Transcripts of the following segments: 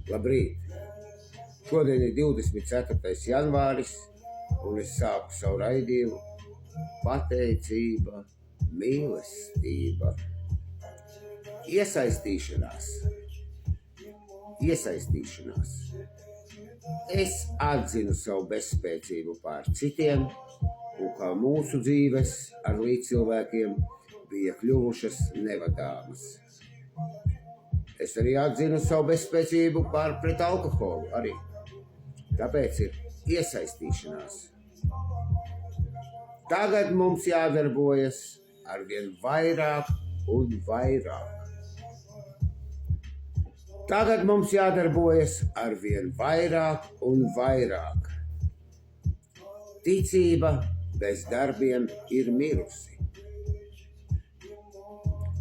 Labrīt! Šodien ir 24. janvāris, un es sāku savu raidījumu pateicība, mīlestība, iesaistīšanās. Es atzinu savu bezspēcību pār citiem, un kā mūsu dzīves ar līdzcilvēkiem bija kļuvušas nevadāmas. Es arī atzinu savu bezspēcību pret alkoholu arī. Tāpēc ir iesaistīšanās. Tagad mums jādarbojas arvien vairāk un vairāk. Tagad mums jādarbojas arvien vairāk un vairāk. Ticība bez darbiem ir mirusi.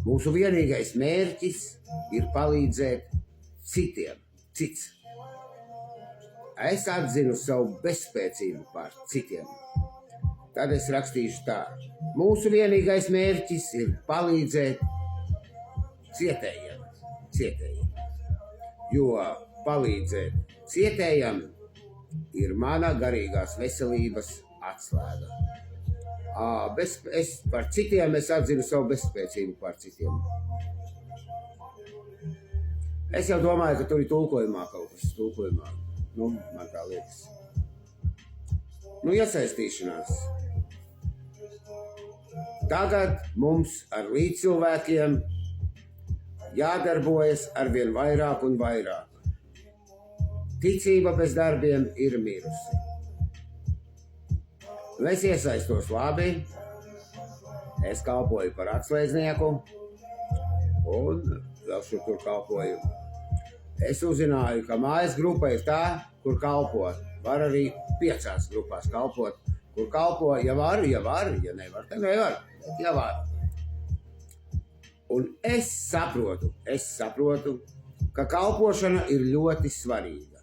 Mūsu vienīgais mērķis ir palīdzēt citiem. Cits. Es atzinu savu bezspēcību pār citiem. Tad es rakstīšu tā. Mūsu vienīgais mērķis ir palīdzēt cietējiem. Jo palīdzēt cietējam ir mana garīgās veselības atslēga. Par citiem es atzinu savu bezspēcību pār citiem. Es jau domāju, ka tur ir tulkojumā kaut kas tulkojumā. Man tā liekas. Iesaistīšanās. Tagad mums ar līdzcilvēkiem jādarbojas arvien vairāk un vairāk. Ticība bez darbiem ir mirusi. Es iesaistos labi, es kalpoju par atslēdznieku un vēl tur kalpoju. Es uzzināju, ka mājas grupa ir tā, kur kalpo. Var arī 5 grupās kalpot, kur kalpo, ja var, ja nevar, tad nevar, bet ja var. Un es saprotu, ka kalpošana ir ļoti svarīga.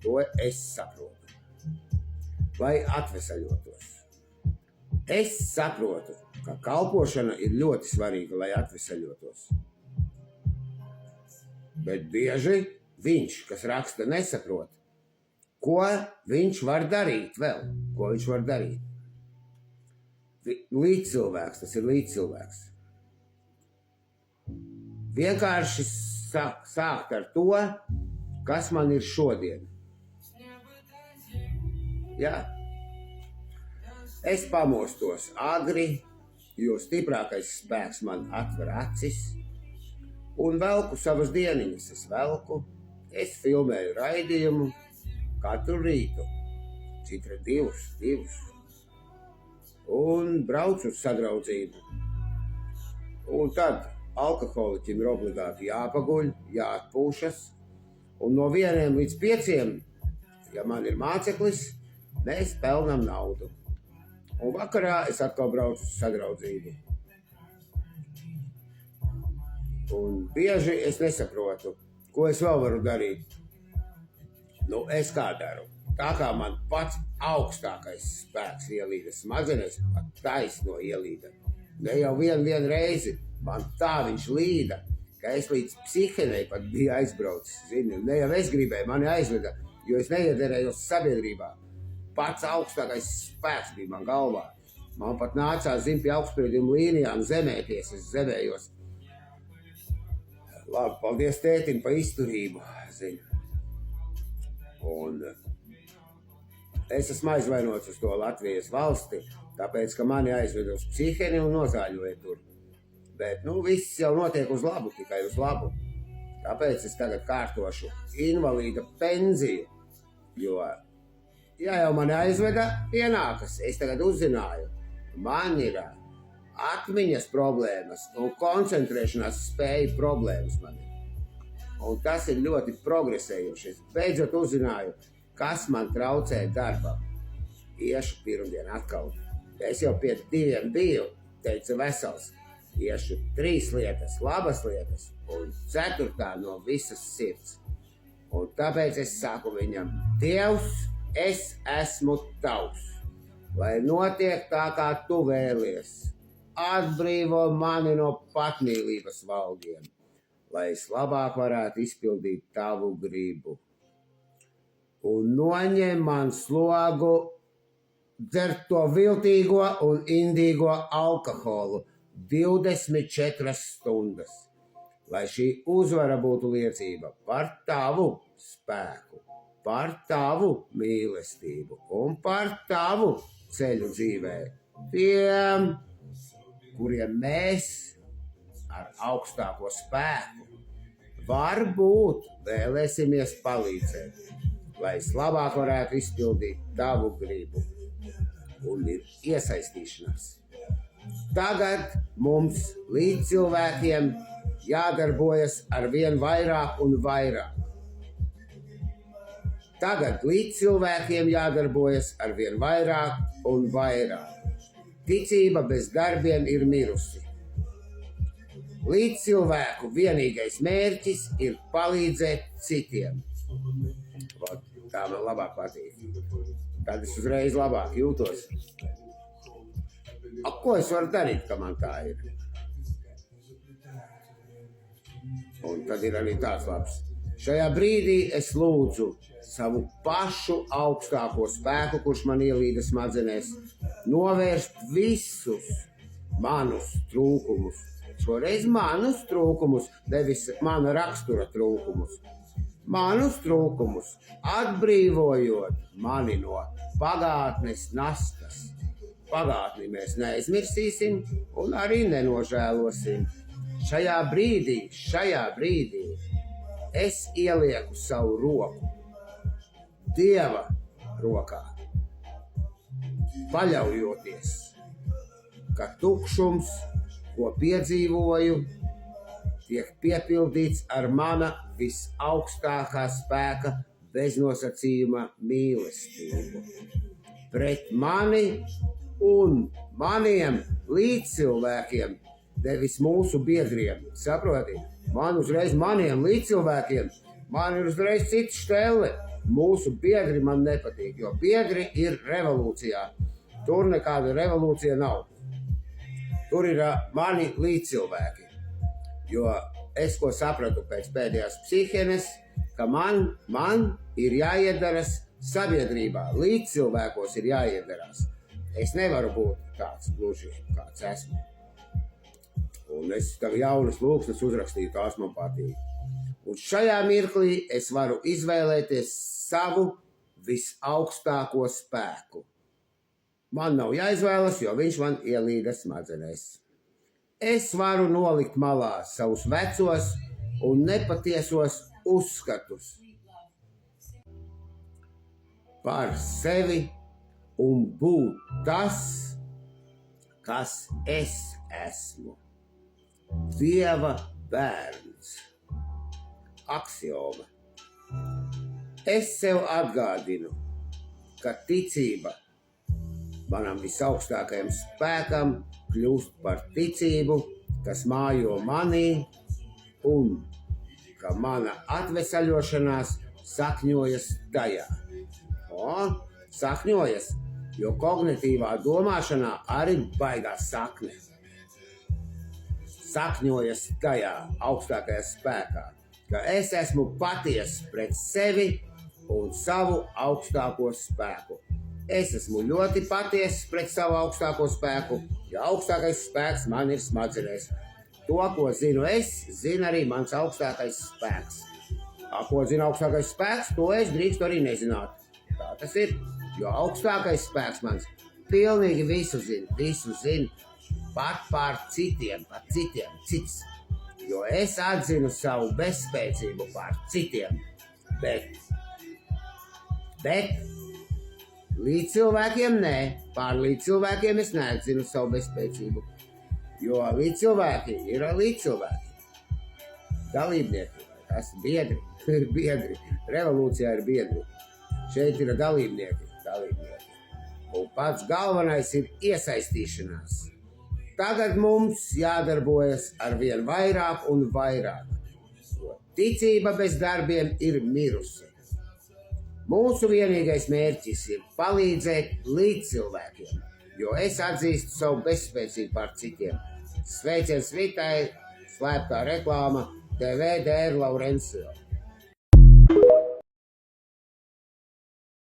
To es saprotu. Lai atvesaļotos. Es saprotu, ka kalpošana ir ļoti svarīga, lai atvesaļotos. Bet bieži viņš, kas raksta, nesaprot, ko viņš var darīt vēl. Ko viņš var darīt? Līdzcilvēks, tas ir līdzcilvēks. Vienkārši sākt ar to, kas man ir šodien. Ja? Es pamostos agri, jo stiprākais spēks man atver acis, un velku savas dieniņas. Es filmēju raidījumu katru rītu, citra 2, un braucu uz sadraudzību. Un tad alkoholiķim ir obligāti jāpaguļ, jāatpūšas, un no 1 līdz 5, ja man ir māceklis, mēs pelnam naudu. Un vakarā es atkal braucu uz sadraudzību. Un bieži es nesaprotu, ko es vēl varu darīt. Es kā daru? Tā kā man pats augstākais spēks ielīda smadzenes, pat taisno ielīda. Ne jau vienu reizi, man tā viņš līda, ka es līdz psihenei pat biju aizbraucis. Ne jau es gribēju, mani aizveda, jo es neiederējos sabiedrībā. Pats augstākais spēks bija man galvā. Man pat nācās, pie augstspriduma līnijām zemēties, es zemējos. Labi, paldies tētim par izturību, Un es esmu aizvainots uz to Latvijas valsti, tāpēc, ka mani aizveda uz psiheni un nozāļoja tur. Bet, viss jau notiek uz labu, tikai uz labu. Tāpēc es tagad kārtošu invalīda penziju, jo, ja jau mani aizveda, pienākas, es tagad uzzināju, man ir atmiņas problēmas un koncentrēšanās spēju problēmas man ir. Un tas ir ļoti progresējuši. Es beidzot uzzināju, kas man traucē darbam. Iešu pirmdien atkal. Es jau pie 2 biju, teica vesels. Iešu 3 lietas, labas lietas, un 4. no visas sirds. Un tāpēc es saku viņam, Dievs, es esmu tavs. Lai notiek tā, kā tu vēlies. Atbrīvo mani no patmīlības valdiem. lai es labāk varētu izpildīt tavu gribu. Un noņem man slogu dzert to viltīgo un indīgo alkoholu 24 stundas, lai šī uzvara būtu liecība par tavu spēku, par tavu mīlestību un par tavu ceļu dzīvē. Tiem, kuriem mēs ar augstāko spēku varbūt vēlēsimies palīdzēt, lai es labāk varētu izpildīt tavu gribu. Un ir iesaistīšanās. Tagad mums līdz cilvēkiem jādarbojas ar vien vairāk un vairāk. Tagad līdz cilvēkiem jādarbojas ar vien vairāk un vairāk. Ticība bez darbiem ir mirusi. Līdz cilvēku vienīgais mērķis ir palīdzēt citiem. Tā man labāk patīk. Tad es uzreiz labāk jūtos. Ko es varu darīt, ka man tā ir? Un tad ir arī tāds labs. Šajā brīdī es lūdzu savu pašu augstāko spēku, kurš man ielīda smadzenēs, novērst visus manus trūkumus. Šoreiz manus trūkumus, nevis mana rakstura trūkumus. Manus trūkumus, atbrīvojot mani no pagātnes nastas. Pagātni mēs neaizmirsīsim un arī nenožēlosim. Šajā brīdī es ielieku savu roku Dieva rokā, paļaujoties, ka tukšums, ko piedzīvoju, tiek piepildīts ar mana visaugstākā spēka beznosacījuma mīlestību. Pret mani un maniem līdzcilvēkiem, nevis mūsu biedriem. Saprotiet? Man uzreiz maniem līdzcilvēkiem, man ir uzreiz cita štelle. Mūsu biedri man nepatīk, jo biedri ir revolūcijā. Tur nekāda revolūcija nav. Tur ir mani līdzcilvēki. Jo es ko sapratu pēc pēdējās psihēnes, ka man ir jāiedaras sabiedrībā, līdzcilvēkos ir jāiedarās. Es nevaru būt tāds gluži, kāds esmu. Un es tev jaunas lūksnes uzrakstīju, tās man patīk. Un šajā mirklī es varu izvēlēties savu visaugstāko spēku. Man nav jāizvēlas, jo viņš man ielīda smadzenēs. Es varu nolikt malā savus vecos un nepatiesos uzskatus par sevi un būt tas, kas es esmu. Dieva bērns. Aksioma. Es sev atgādinu, ka ticība manam visaugstākajam spēkam kļūst par ticību, kas mājo manī, un ka mana atvesaļošanās sakņojas tajā. Sakņojas, jo kognitīvā domāšanā arī baigās sakne. Sakņojas tajā augstākajā spēkā, ka es esmu patiess pret sevi un savu augstāko spēku. Es esmu ļoti patiess pret savu augstāko spēku, jo augstākais spēks man ir smadzenēs. To, ko zinu es, zina arī mans augstākais spēks. Ko zina augstākais spēks, to es drīkstu arī nezināt. Tā tas ir, jo augstākais spēks mans pilnīgi visu zina, pat pār citiem, cits. Jo es atzinu savu bezspēcību pār citiem, bet līdz cilvēkiem nē, pār līdz cilvēkiem es neatzinu savu bezspēcību, jo līdz cilvēki ir līdz cilvēki. Dalībnieki, tas ir biedri, revolūcijā ir biedri, šeit ir dalībnieki. Un pats galvenais ir iesaistīšanās. Tagad mums jādarbojas ar vien vairāk un vairāk, jo ticība bez darbiem ir mirusi. Mūsu vienīgais mērķis ir palīdzēt līdzcilvēkiem, jo es atzīstu savu bezspēcību pār citiem. Sveiciens Vitai, slēptā reklāma, TV Dēr Laurencio.